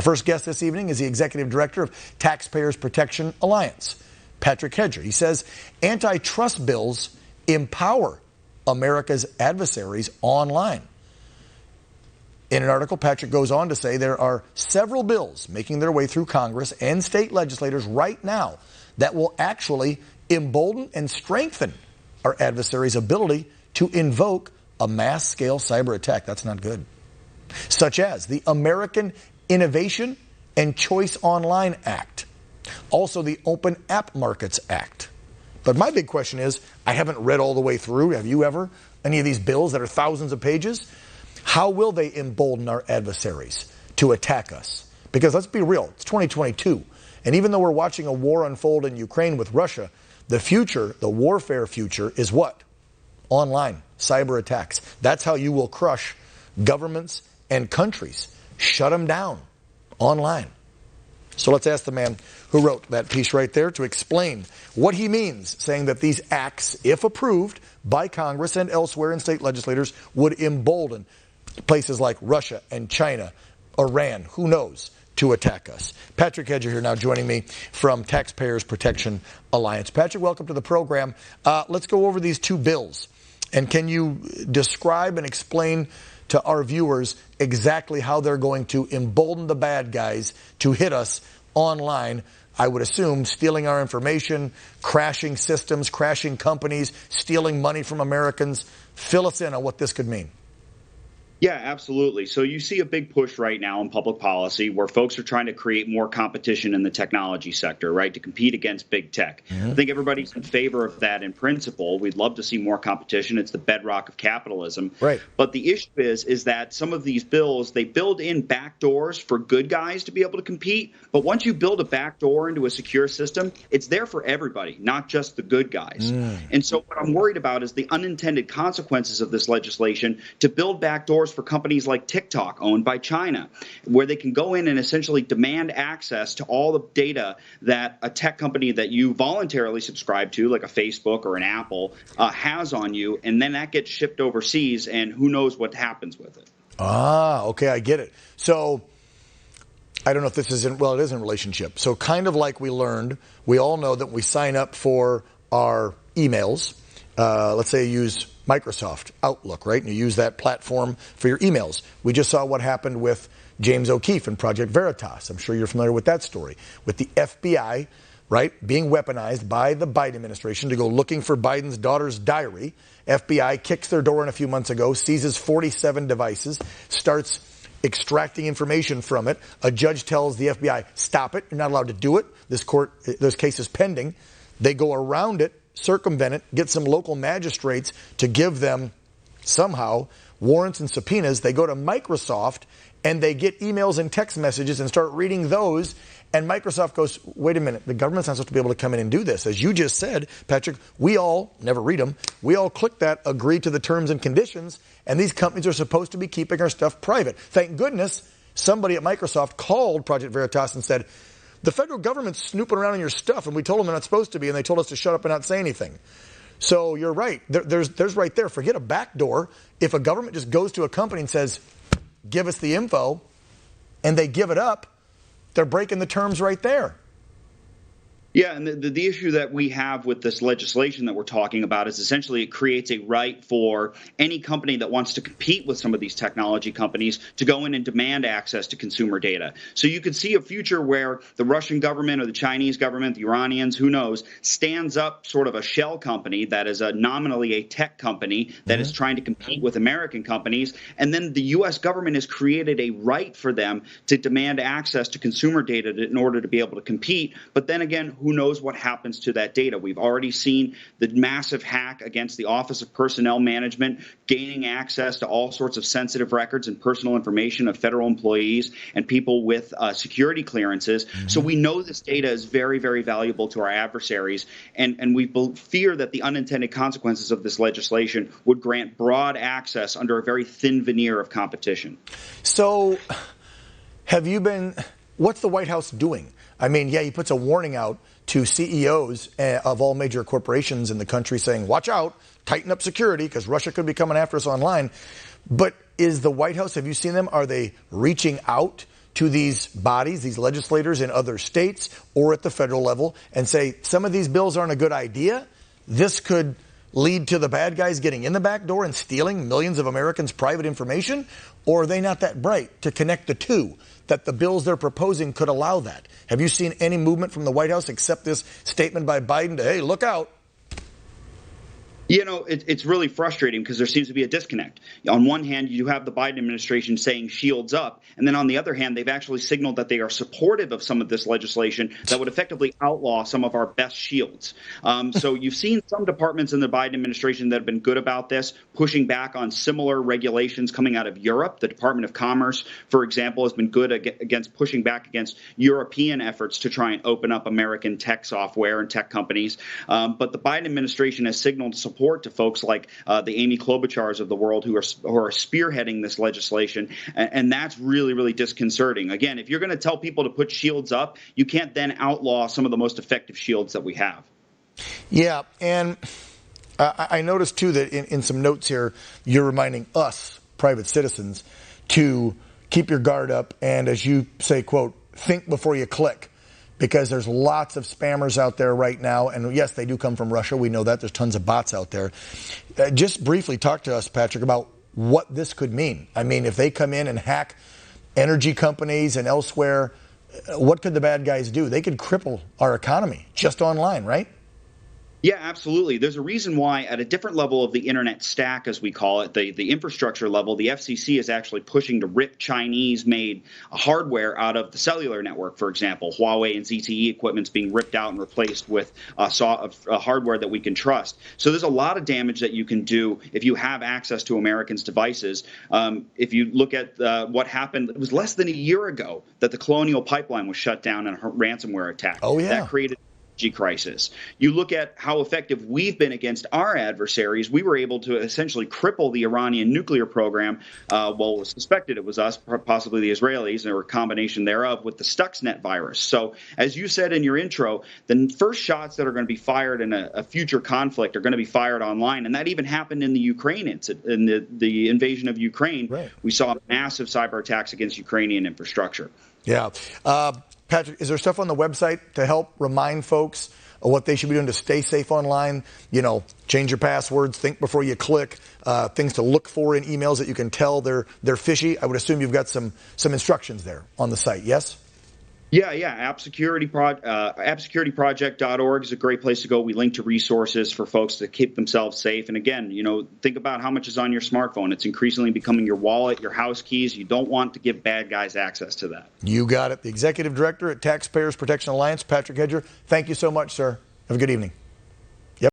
Our first guest this evening is the executive director of Taxpayers Protection Alliance, Patrick Hedger. He says antitrust bills empower America's adversaries online. In an article, Patrick goes on to say there are several bills making their way through Congress and state legislators right now that will actually embolden and strengthen our adversaries' ability to invoke a mass-scale cyber attack. That's not good. Such as the American Innovation and Choice Online Act, also the Open App Markets Act. But my big question is, I haven't read all the way through, have you ever, any of these bills that are thousands of pages? How will they embolden our adversaries to attack us? Because let's be real, it's 2022. And even though we're watching a war unfold in Ukraine with Russia, the future, the warfare future is what? Online, cyber attacks. That's how you will crush governments and countries. Shut them down online. So let's ask the man who wrote that piece right there to explain what he means, saying that these acts, if approved by Congress and elsewhere in state legislators, would embolden places like Russia and China, Iran, who knows, to attack us. Patrick Hedger here now joining me from Taxpayers Protection Alliance. Patrick, welcome to the program. Let's go over these two bills. And can you describe and explain to our viewers exactly how they're going to embolden the bad guys to hit us online? I would assume stealing our information, crashing systems, crashing companies, stealing money from Americans. Fill us in on what this could mean. Yeah, absolutely. So you see a big push right now in public policy where folks are trying to create more competition in the technology sector, right, to compete against big tech. I think everybody's in favor of that in principle. We'd love to see more competition. It's the bedrock of capitalism. Right. But the issue is that some of these bills, they build in backdoors for good guys to be able to compete. But once you build a backdoor into a secure system, it's there for everybody, not just the good guys. And so what I'm worried about is the unintended consequences of this legislation to build backdoors for companies like TikTok, owned by China, where they can go in and essentially demand access to all the data that a tech company that you voluntarily subscribe to, like a Facebook or an Apple, has on you, and then that gets shipped overseas, and who knows what happens with it. Ah, okay, I get it. So I don't know if this is it is in relationship. So kind of like we learned, we all know that we sign up for our emails. Let's say you use Microsoft Outlook, right? And you use that platform for your emails. We just saw what happened with James O'Keefe and Project Veritas. I'm sure you're familiar with that story. With the FBI, right, being weaponized by the Biden administration to go looking for Biden's daughter's diary. FBI kicks their door in a few months ago, seizes 47 devices, starts extracting information from it. A judge tells the FBI, stop it. You're not allowed to do it. This case is pending. They go around it, circumvent it, get some local magistrates to give them somehow warrants and subpoenas. They go to Microsoft and they get emails and text messages and start reading those. And Microsoft goes, wait a minute, the government's not supposed to be able to come in and do this. As you just said, Patrick, we all, never read them, we all click that, agree to the terms and conditions, and these companies are supposed to be keeping our stuff private. Thank goodness somebody at Microsoft called Project Veritas and said, the federal government's snooping around in your stuff, and we told them they're not supposed to be, and they told us to shut up and not say anything. So you're right. There's right there. Forget a backdoor. If a government just goes to a company and says, give us the info, and they give it up, they're breaking the terms right there. Yeah, and the issue that we have with this legislation that we're talking about is essentially it creates a right for any company that wants to compete with some of these technology companies to go in and demand access to consumer data. So you could see a future where the Russian government or the Chinese government, the Iranians, who knows, stands up sort of a shell company that is nominally a tech company that is trying to compete with American companies. And then the U.S. government has created a right for them to demand access to consumer data in order to be able to compete. But then again, who knows what happens to that data? We've already seen the massive hack against the Office of Personnel Management, gaining access to all sorts of sensitive records and personal information of federal employees and people with security clearances. So we know this data is very, very valuable to our adversaries, and we fear that the unintended consequences of this legislation would grant broad access under a very thin veneer of competition. So what's the White House doing? I mean, yeah, he puts a warning out to CEOs of all major corporations in the country saying, watch out, tighten up security because Russia could be coming after us online. But is the White House, have you seen them, are they reaching out to these bodies, these legislators in other states or at the federal level and say, some of these bills aren't a good idea. This could lead to the bad guys getting in the back door and stealing millions of Americans' private information? Or are they not that bright to connect the two, that the bills they're proposing could allow that? Have you seen any movement from the White House except this statement by Biden to, hey, look out? You know, it's really frustrating because there seems to be a disconnect. On one hand, you have the Biden administration saying shields up. And then on the other hand, they've actually signaled that they are supportive of some of this legislation that would effectively outlaw some of our best shields. So you've seen some departments in the Biden administration that have been good about this, pushing back on similar regulations coming out of Europe. The Department of Commerce, for example, has been good against pushing back against European efforts to try and open up American tech software and tech companies. But the Biden administration has signaled support to folks like the Amy Klobuchars of the world who are spearheading this legislation. And that's really, really disconcerting. Again, if you're going to tell people to put shields up, you can't then outlaw some of the most effective shields that we have. Yeah. And I noticed, too, that in some notes here, you're reminding us, private citizens, to keep your guard up and, as you say, quote, think before you click. Because there's lots of spammers out there right now. And yes, they do come from Russia. We know that. There's tons of bots out there. Just briefly talk to us, Patrick, about what this could mean. I mean, if they come in and hack energy companies and elsewhere, what could the bad guys do? They could cripple our economy just online, right? Yeah, absolutely. There's a reason why at a different level of the internet stack, as we call it, the infrastructure level, the FCC is actually pushing to rip Chinese-made hardware out of the cellular network, for example. Huawei and ZTE equipment's being ripped out and replaced with hardware that we can trust. So there's a lot of damage that you can do if you have access to Americans' devices. If you look at what happened, it was less than a year ago that the Colonial Pipeline was shut down in a ransomware attack. Oh, yeah. That created crisis. You look at how effective we've been against our adversaries. We were able to essentially cripple the Iranian nuclear program. Well, it was suspected it was us, possibly the Israelis, or a combination thereof, with the Stuxnet virus. So, as you said in your intro, the first shots that are going to be fired in a future conflict are going to be fired online, and that even happened in the Ukraine in the invasion of Ukraine. Right. We saw massive cyber attacks against Ukrainian infrastructure. Yeah. Patrick, is there stuff on the website to help remind folks of what they should be doing to stay safe online? You know, change your passwords, think before you click, things to look for in emails that you can tell they're fishy. I would assume you've got some instructions there on the site, yes? Yeah. AppSecurityProject.org is a great place to go. We link to resources for folks to keep themselves safe. And again, you know, think about how much is on your smartphone. It's increasingly becoming your wallet, your house keys. You don't want to give bad guys access to that. You got it. The Executive Director at Taxpayers Protection Alliance, Patrick Hedger. Thank you so much, sir. Have a good evening.